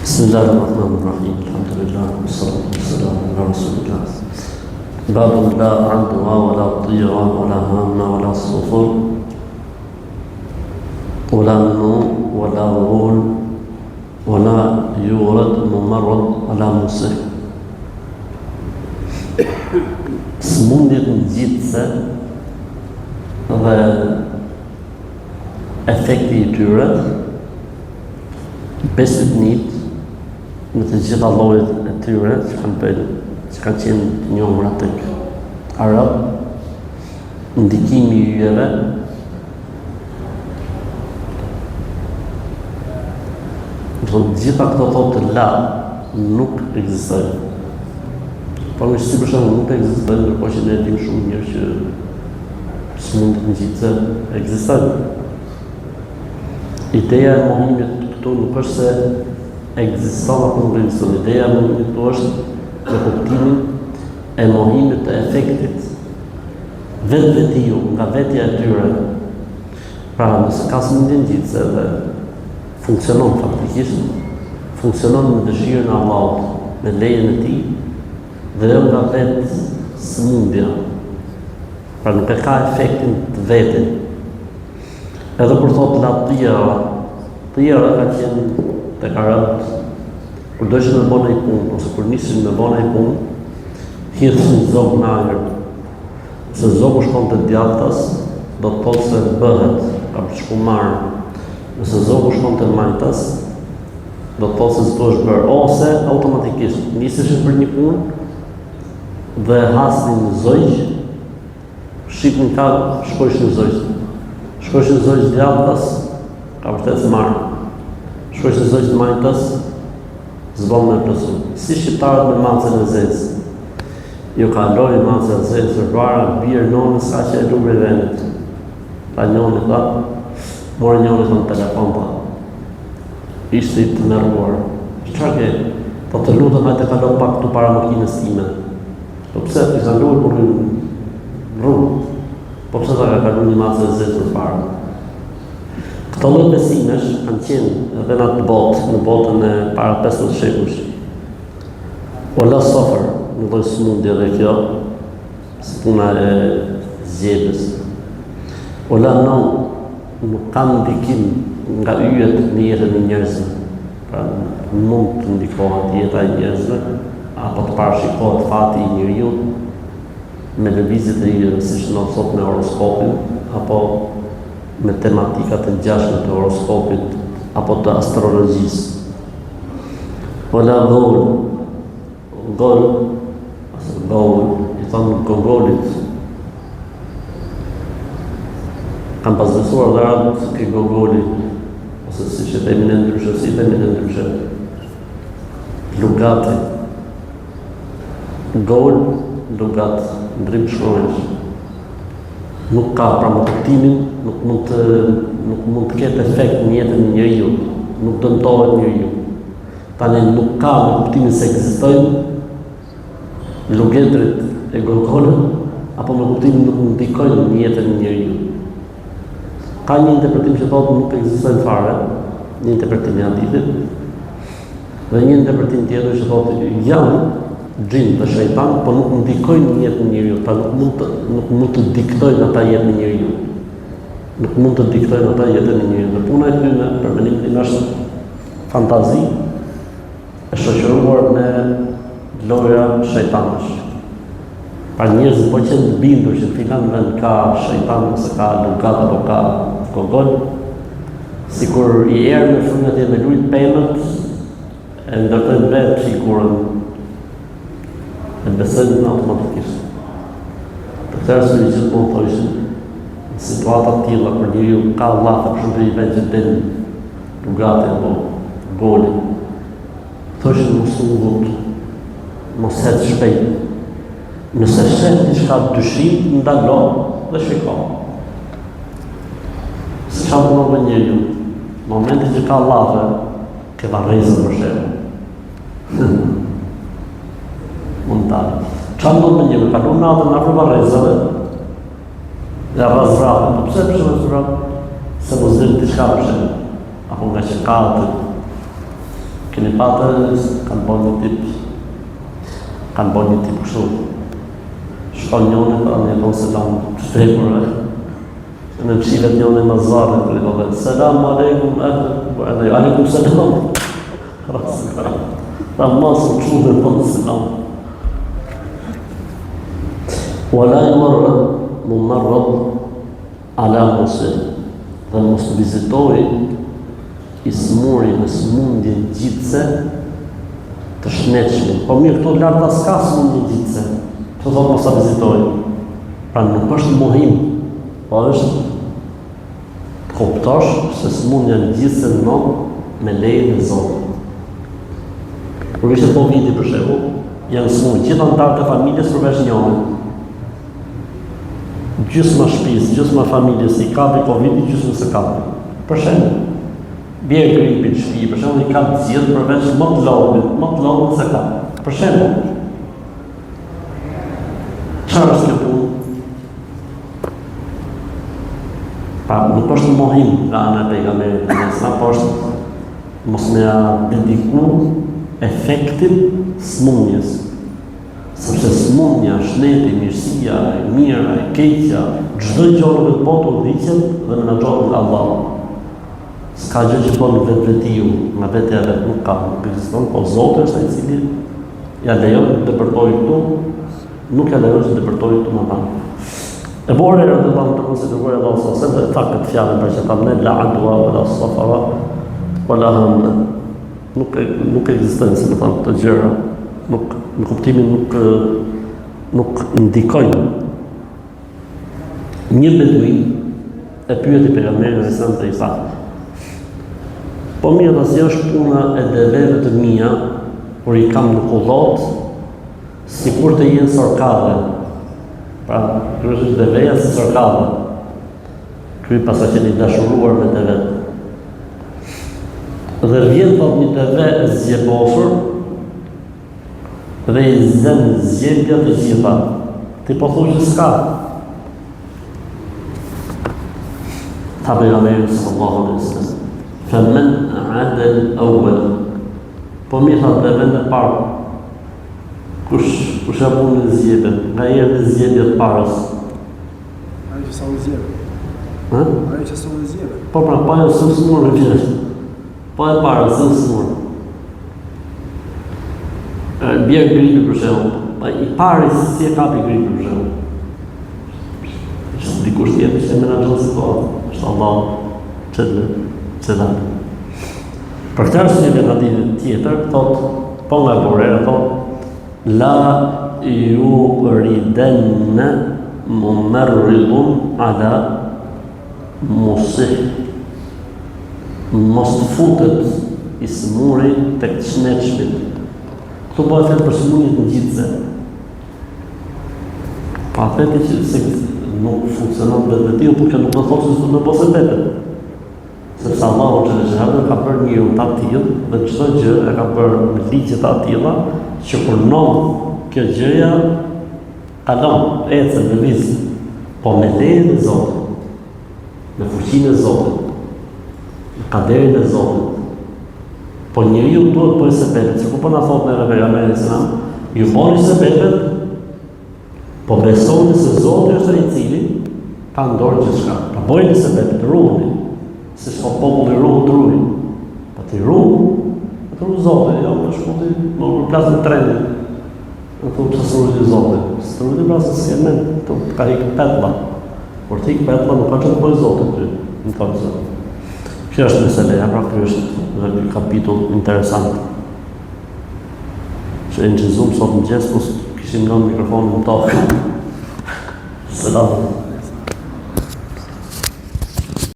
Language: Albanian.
Bismillahirrahmanirrahim. Alhamdulillah, wassalatu wassalamu ala rasulillah. Babun la adwa wala tira wala hamma wala sufur wala nu wala ghul wala yurad mumarrad wala musih. Smundjet nxitëse dhe efekti i tyre besëtnit në të gjitha llojet e tyre që kanë qenë të njohura tek arab, ndikimi i tyre do gjitha këto thotë të la nuk ekzistojnë. Po më si për shembull nuk ekzistojnë, ndërkohë që ne dim shumë mirë që smundjet nxitëse ekzistojnë. Ideja e mohimit këtu nuk është se ekziston apo nuk ekziston. Ideja e mohimit këtu është në kuptimin e mohimit të efektit vetvetiu nga vetja e tyre. Pra nëse ka smundje ngjitëse dhe funksionon faktikisht, funksionon me dëshirën e Allahut, me lejen e tij dhe jo nga vetë smundja. Pra nuk e ka efektin të vetin. Edhe për thotë la tjera ka qenë të karabët, kur dojshën me bona i punë, ose kur nisin me bona i punë, hirësin zogë në angër. Se zogu shkon të djathtas, do të thotë se bëhet, ka për shku marë. Nëse zogu shkon të majtas, do të thotë se zdo është bërë. Ose automatikisht, niseshin për një punë, dhe hasnin zojgjë, shqipin ka, shkojshin zojgjë. Shkojshin zojgjë djathtas, ka vërtet marë. Shkojshin zojgjë majtas, zbon me plësu. Si shqiptarët me macën e zezë. Jo ka lojë macën e zezë, sërbara, birë nonës, ka që e lubre vendit. Ta njoni, ta, morë njoni në telefon, ta. Ishte i të mërruar. Qëfar ke? Ta të lutën, hajtë e kalon pak këtu para makinës time. Po pse, i sa lujë për rrugë. Po pse ta ka kalu një macën e zezë për para. Këto lloj besimesh kanë qenë edhe në atë botë, në botën e para 15 shekullit. Ola sofer, në lloj smundje dhe kjo, si puna e zgjedhjes. Ola nuk kanë ndikim nga yjet në jetën e njerëzve. Pra mund të ndikohet jeta e njerëzve, apo të parashikohet fati i njeriu me lëvizjet e tyre, siç do të thotë me horoskopin, apo me tematikat e ngjashme të horoskopit apo të astrologjisë. Ola gol, i thonë gogolit. Kanë pasbesuar dhe arabët ke gogoli, ose si që themi në ndryshe, si themi në ndryshe. Lugati. Gol, lugat, ndrim shkronjës. Nuk ka pra më kuptimin, nuk mund të ketë efekt në jetën e njeriu, nuk dëmtohet njeriu. Tani nuk ka në kuptimin se ekzistojnë lugetrit e gogolën, apo në kuptimin nuk ndikojnë në jetën e njeriu. Ka një interpretim që thotë nuk ekzistojnë fare, një interpretim i hadithit, dhe një interpretim tjetër që thotë janë xhin dhe shejtan, po nuk ndikojnë në jetën e njeriu, pra nuk mund të diktojnë ata jetën e njeriu. Nuk mund të diktojnë ata jetën e njeriu. Dhe puna e tyre për mendimin është fantazi e shoqëruar me loja shejtanësh. Pra njerëzit po qenë të bindur që në filan vend ka shejtan ose ka lugat apo ka gogol, sikur i erë në frymën e me lujt pemët, e ndërtojnë vetë figurën e besojnë automatikisht. Për këtë arsye gjithmonë thoshin, në situata të tilla kur njeriu ka llafe për shembull i vend që del lugati apo goli, thoshin mos u vut, mos het shpejt. Nëse shet diçka dyshim, ndalo dhe shiko. Se çfarë do të njeriu? Në momentin që ka llafe, ke varrezën për shembull. Mund ta. Çfarë do të njeriu? Ka lumë natën afër varrezave. Dhe razrave, po pse për shembull se mos del diçka për shembull, apo nga që ka atë Keni patë, kanë bërë një tip kështu. Shkon njone, ta një tonë selam të shtrepur, në qivet njone në zarë, të lidhove, selam aleikum, aleikum selam. Ta masë në qunë dhe tonë selam. Wala i marrë ala musë, dhe mos të vizitoj i smuri në smundje gjithse të shnetshme. Po mirë, këto larta s'ka smundje gjithse, të thotë mos të vizitoj. Pra nuk është mohim, po është të koptosh se smundja në gjithse në me lejën e Zotit. Kur ishte Covidi për shembull, janë smundje, gjithë antarët e familjes përveç njëri. Gjysma shtëpisë, gjysma familjes i ka Covidi, gjysma s'e ka. Për shembull, bie gripi në shtëpi, për shembull i ka të gjithë përveç më të lodhët s'e ka. Për shembull, çfarë është kjo punë? Pa, nuk është mohim nga ana e pejgamberit, por është mos me dediku efektin smundjes. Sepse smundja, shneti, mirësia, e mira, e keqja, çdo gjë në këtë botë udhëhiqet dhe menaxhohet nga Allahu. S'ka gjë që bën vetvetiu, nga vetja vet nuk ka, nuk ekziston, po Zoti është ai i cili ja lejon të depërtojë këtu, nuk ja lejon të depërtojë këtu më parë. E bore radhiyallahu të konsideruar Allahu sallallahu alaihi wasallam tha këtë fjalë për që thamë la adwa wala safara wala ham. Nuk ekziston, si më thonë, të gjëra, nuk në kuptimin nuk ndikojnë. Një beduin e pyeti pejgamberin e sa i tha: po mirë, si është puna e deveve të mia kur i kam në kullot, sikur të jenë sorkave. Pra, kjo është deveja si sorkave. Ky pas ka qenë i dashuruar me devet. Dhe vjen thot një deve e zgjebosur dhe i zën zgjebja të gjitha. Ti po thuaj që s'ka. Tha pejgamberi sallallahu alaihi wasallam: "Faman aada al-awwal." Po mi tha devën e parë. Kush ja punë në zgjebën? Nga erdhi zgjebja e parës. Ai që sa u zgjebë. Ha? Ai që sa u zgjebë. Po pra, po ajo s'u smur me fjalë. Po e para, s'u smur. Bie gripi për shembull, i pari si e kapi gripi për shembull. Është dikush tjetër që menaxhon situatën, është Allah çelal. Për këtë arsye në hadithin tjetër thotë, po nga Buhari thotë, la yuridanna mumarridun ala musih. Mos të futet i smuri tek të shnetshmit. Këtu po e flet për smundjet në gjithse. Pa theti që se nuk funksionon vetvetiu, por kjo nuk do të thotë se do të bëhet vetë. Sepse Allahu xhallahu ka bërë një unë të tillë dhe çdo gjë e ka bërë me ligje të tilla që kur kjo gjëja kalon, ecën në lëviz, po me lejen e Zotit, me fuqinë e Zotit, me kaderin e Zotit. Po njeriu duhet bëjë sebepet, sikur po na thotë në pejgamberin islam, ju bëni sebepet, po besoni se Zoti është ai i cili ka në dorë gjithçka. Pa bëjni sebepet, ruhuni, se s'ka populli ruhin. Po ti ruh Zoti, jo më shkoti, më përplasën në trenin. Në thotë që sërujt i Zotit. Sërujt i plasën s'ke men, të ka ikë petla. Por të ikë petla nuk ka që të bëjë Zotit ty, në thotë se. Kjo është meseleja, pra kjo është një kapitull interesant. Që e në gjizum sot në gjesë, kishim në mikrofonin në tokë. Selam.